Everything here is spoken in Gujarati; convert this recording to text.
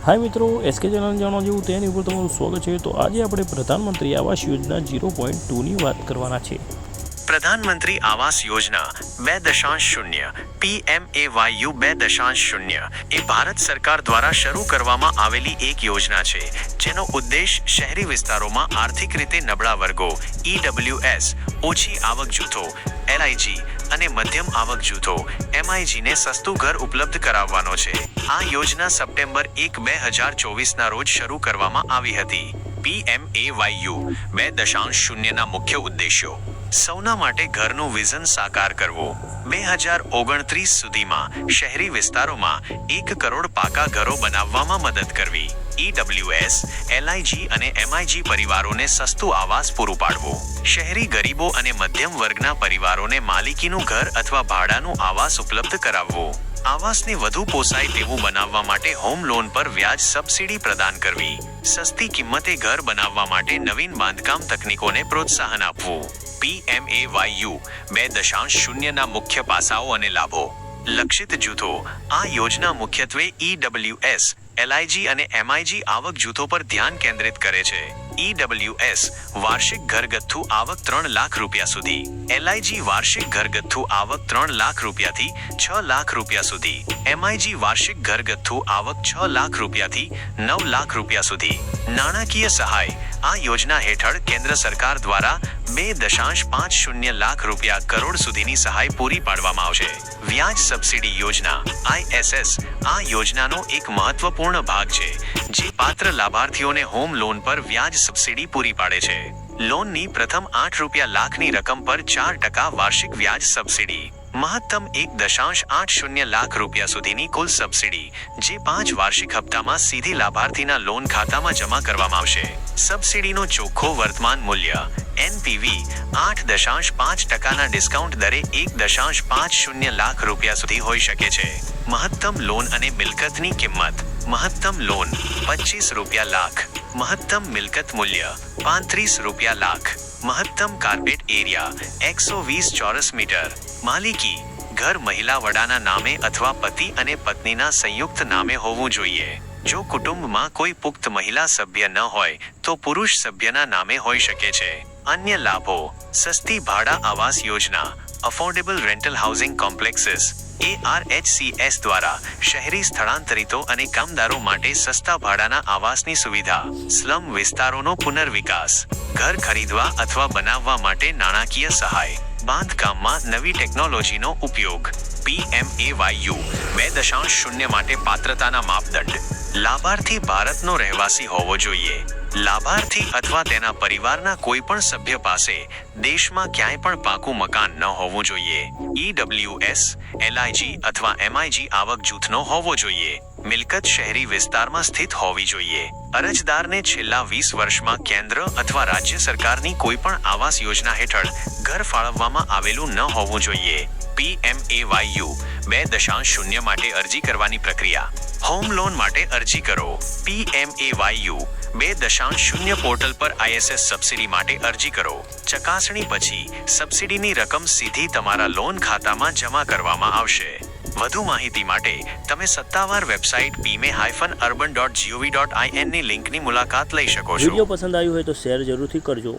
હાય મિત્રો, એસકે ચેનલ જાણો જેવું તેની ઉપર તમારું સ્વાગત છે। તો આજે આપણે પ્રધાનમંત્રી આવાસ યોજના 0.2ની વાત કરવાના છે। પ્રધાનમંત્રી આવાસ યોજના 2.0 PMAYU 2.0 એ ભારત સરકાર દ્વારા શરૂ કરવામાં આવેલી એક યોજના છે, જેનો ઉદ્દેશ શહેરી વિસ્તારોમાં આર્થિક રીતે નબળા વર્ગો EWS, ઓછી આવક જૂથો LIG અને મધ્યમ આવક જૂથો MIG ને સસ્તું ઘર ઉપલબ્ધ કરાવવાનો છે। આ યોજના સપ્ટેમ્બર 1, 2024ના રોજ શરૂ કરવામાં આવી હતી। PMAYU 2.0 ના મુખ્ય ઉદ્દેશ્યો: સૌના માટે ઘરનું વિઝન સાકાર કરવું। 2029 સુધીમાં શહેરી વિસ્તારોમાં 1 કરોડ પાકા ઘરો બનાવવામાં મદદ કરવી। EWS, LIG અને MIG પરિવારોને સસ્તું આવાસ પૂરું પાડવું। શહેરી ગરીબો અને મધ્યમ વર્ગના પરિવારોને માલિકીનું ઘર અથવા ભાડાનું આવાસ ઉપલબ્ધ કરાવવું। આવાસને વધુ પોસાય તેવું બનાવવા માટે હોમ લોન પર વ્યાજ સબસિડી પ્રદાન કરવી। સસ્તી કિંમતે ઘર બનાવવા માટે નવીન બાંધકામ તકનીકોને પ્રોત્સાહન આપવું। PMAYU 2.0 ના મુખ્ય પાસાઓ અને લાભો: લક્ષિત જૂથો: આ યોજના મુખ્યત્વે EWS, LIG અને MIG આવક જૂથો પર ધ્યાન કેન્દ્રિત કરે છે। EWS વાર્ષિક ઘરગથ્થુ આવક 3 લાખ રૂપિયા સુધી, LIG વાર્ષિક ઘરગથ્થુ આવક 3 લાખ રૂપિયાથી 6 લાખ રૂપિયા સુધી, MIG વાર્ષિક ઘરગથ્થુ આવક 6 લાખ રૂપિયાથી 9 લાખ રૂપિયા સુધી। નાણાકીય સહાય: આ યોજના હેઠળ કેન્દ્ર સરકાર દ્વારા 2.50 લાખ રૂપિયા કરોડ સુધીની સહાય પૂરી પાડવામાં આવશે। વ્યાજ સબસિડી યોજના ISS આ યોજનાનો એક મહત્વપૂર્ણ ભાગ છે, જે પાત્ર લાભાર્થીઓને હોમ લોન પર વ્યાજ સબસિડી પૂરી પાડે છે। લોનની પ્રથમ 8 રૂપિયા લાખની રકમ પર 4% વાર્ષિક વ્યાજ સબસિડી। મહત્તમ 1.80 લાખ રૂપિયા સુધીની કુલ સબસિડી, જે 5 વાર્ષિક હપ્તામાં સીધી લાભાર્થીના લોન ખાતામાં જમા કરવામાં આવશે। સબસિડીનો ચોખ્ખો વર્તમાન મૂલ્ય NPV 8.5%ના ડિસ્કાઉન્ટ દરે 1.50 લાખ રૂપિયા સુધી હોઈ શકે છે। મહત્તમ લોન અને મિલકતની કિંમત: મહત્તમ લોન 25 રૂપિયા લાખ, મહત્તમ મિલકત મૂલ્ય 35 રૂપિયા લાખ। મહત્તમ કાર્પેટ એરિયા 120 ચોરસ મીટર। માલિકી: ઘર મહિલા વડાના નામે અથવા પતિ અને પત્નીના સંયુક્ત નામે હોવું જોઈએ। જો કુટુંબમાં કોઈ પુખ્ત મહિલા સભ્ય ન હોય તો પુરુષ સભ્યના નામે હોઈ શકે છે। અન્ય લાભો: સસ્તી ભાડા Awas Yojana affordable rental housing complexes ARHCS દ્વારા શહેરી સ્થળાંતરિતો અને કામદારો માટે સસ્તા ભાડાના આવાસની સુવિધા। સ્લમ વિસ્તારોનો પુનર્વિકાસ: ઘર ખરીદવા અથવા બનાવવા માટે નાણાકીય સહાય। બાંધકામમાં નવી ટેકનોલોજીનો ઉપયોગ। PMAYU 2.0 માટે પાત્રતાના માપદંડ: લાભાર્થી ભારતનો રહેવાસી હોવો જોઈએ। લાભાર્થી અથવા તેના પરિવારના કોઈ પણ સભ્ય પાસે દેશમાં ક્યાંય પણ પાકું મકાન ન હોવું જોઈએ। EWS, LIG અથવા MIG આવક જૂથનો હોવો જોઈએ। મિલકત શહેરી વિસ્તારમાં સ્થિત હોવી જોઈએ। અરજદારને છેલ્લા 20 વર્ષમાં કેન્દ્ર અથવા રાજ્ય સરકારની કોઈ પણ આવાસ યોજના હેઠળ ઘર ફાળવવામાં આવેલું ન હોવું જોઈએ। PMAYU 2.0 માટે અરજી કરવાની પ્રક્રિયા: હોમ લોન માટે અરજી કરો। PMAYU 2.0 પોર્ટલ પર ISS સબસિડી માટે અરજી કરો। ચકાસણી પછી સબસિડીની રકમ સીધી તમારા લોન ખાતામાં જમા કરવામાં આવશે। વધુ માહિતી માટે તમે સત્તાવાર વેબસાઇટ pma-urban.gov.in ની લિંકની મુલાકાત લઈ શકો છો। વિડીયો પસંદ આવ્યો હોય તો શેર જરૂરથી કરજો।